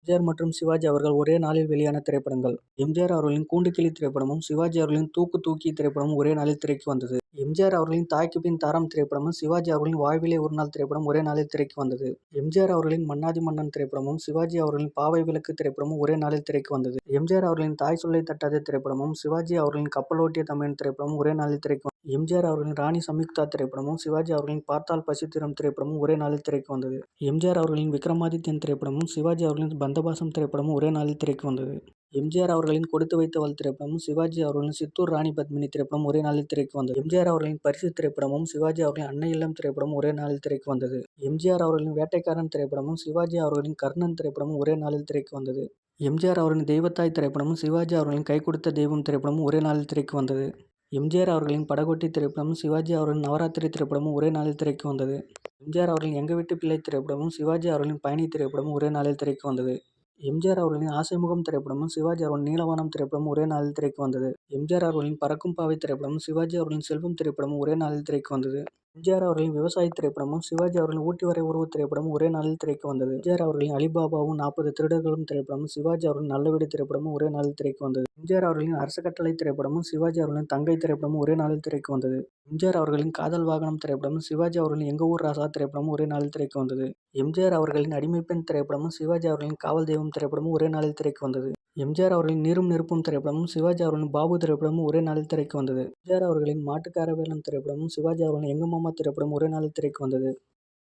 எம்ஜிஆர் மற்றும் சிவாஜி அவர்கள் ஒரே நாளில் வெளியான திரைப்படங்கள். எம்ஜிஆர் அவர்களின் கூண்டுக்கிளி திரைப்படமும், சிவாஜி அவர்களின் தூக்கு தூக்கி திரைப்படமும் ஒரே நாளில் திரைக்கு வந்தது. எம்ஜிஆர் அவர்களின் தாய்க்கு பின் தாரம் திரைப்படமும், சிவாஜி அவர்களின் வாழ்விலே ஒரு நாள் திரைப்படம் ஒரே நாளில் திரைக்கு வந்தது. எம்ஜிஆர் அவர்களின் மன்னாதி மன்னன் திரைப்படமும், சிவாஜி அவர்களின் பாவை விளக்கு திரைப்படமும் ஒரே நாளில் திரைக்கு வந்தது. எம்ஜிஆர் அவர்களின் தாய் சொல்லை தட்டாதே திரைப்படமும், சிவாஜி அவர்களின் கப்பலோட்டிய தமிழன் திரைப்படமும் ஒரே நாளில் திரைக்கு வந்தது. எம்ஜிஆர் அவர்களின் ராணி சம்யுக்தா திரைப்படமும், சிவாஜி அவர்களின் பார்த்தால் பசி தீரும் திரைப்படமும் ஒரே நாளில் திரைக்கு வந்தது. எம்ஜிஆர் அவர்களின் விக்ரமாதித்யன் திரைப்படமும், சிவாஜி அவர்களின் பந்தபாசம் திரைப்படமும் ஒரே நாளில் திரைக்கு வந்தது. எம்ஜிஆர் அவர்களின் கொடுத்து வைத்தவள் திரைப்படமும், சிவாஜி அவர்களின் சித்தூர் ராணி பத்மினி திரைப்படம் ஒரே நாளில் திரைக்கு வந்தது. எம்ஜிஆர் அவர்களின் பரிசு திரைப்படமும், சிவாஜி அவர்களின் அன்னை இல்லம் திரைப்படமும் ஒரே நாளில் திரைக்கு வந்தது. எம்ஜிஆர் அவர்களின் வேட்டைக்காரன் திரைப்படமும், சிவாஜி அவர்களின் கர்ணன் திரைப்படமும் ஒரே நாளில் திரைக்கு வந்தது. எம்ஜிஆர் அவர்களின் தெய்வத்தாய் திரைப்படமும், சிவாஜி அவர்களின் கை கொடுத்த தெய்வம் திரைப்படமும் ஒரே நாளில் திரைக்கு வந்தது. எம்ஜிஆர் அவர்களின் படகோட்டி திரைப்படமும், சிவாஜி அவர்களின் நவராத்திரி திரைப்படமும் ஒரே நாளில் திரைக்கு வந்தது. எம்ஜிஆர் அவர்களின் எங்க வீட்டு பிள்ளை திரைப்படமும், சிவாஜி அவர்களின் பயணி திரைப்படமும் ஒரே நாளில் திரைக்கு வந்தது. எம்ஜிஆர் அவர்களின் ஆசைமுகம் திரைப்படமும், சிவாஜி அவர்களின் நீலவானம் திரைப்படமும் ஒரே நாளில் திரைக்கு வந்தது. எம்ஜிஆர் அவர்களின் பறக்கும் பாவை திரைப்படமும், சிவாஜி அவர்களின் செல்வம் திரைப்படமும் ஒரே நாளில் திரைக்கு வந்தது. எம்ஜிஆர் அவர்களின் விவசாயி திரைப்படமும், சிவாஜி அவர்களின் ஊட்டி வரை உறவு திரைப்படமும் ஒரே நாளில் திரைக்கு வந்தது. எம்ஜிஆர் அவர்களின் அலிபாபாவும் 40 திருடர்களும் திரைப்படமும், சிவாஜி அவர்களின் நல்ல வீடு திரைப்படமும் ஒரே நாளில் திரைக்கு வந்தது. எம்ஜிஆர் அவர்களின் அரச கட்டளை திரைப்படமும், சிவாஜி அவர்களின் தங்கை திரைப்படமும் ஒரே நாளில் திரைக்கு வந்தது. எம்ஜிஆர் அவர்களின் காதல் வாகனம் திரைப்படமும், சிவாஜி அவர்களின் எங்க ஊர் ராசா திரைப்படமும் ஒரே நாளில் திரைக்கு வந்தது. எம்ஜிஆர் அவர்களின் அடிமைப்பெண் திரைப்படமும், சிவாஜி அவர்களின் காவல் தெய்வம் திரைப்படமும் ஒரே நாளில் திரைக்கு வந்தது. எம்ஜிஆர் அவர்களின் நீரும் நெருப்பும் திரைப்படமும், சிவாஜி அவர்களின் பாபு திரைப்படமும் ஒரே நாளில் திரைக்கு வந்தது. எம்ஜிஆர் அவர்களின் மாட்டுக்கார வேலன் திரைப்படமும், சிவாஜி அவர்களின் எங்க மாமா திரைப்படமும் ஒரே நாளில் திரைக்கு வந்தது.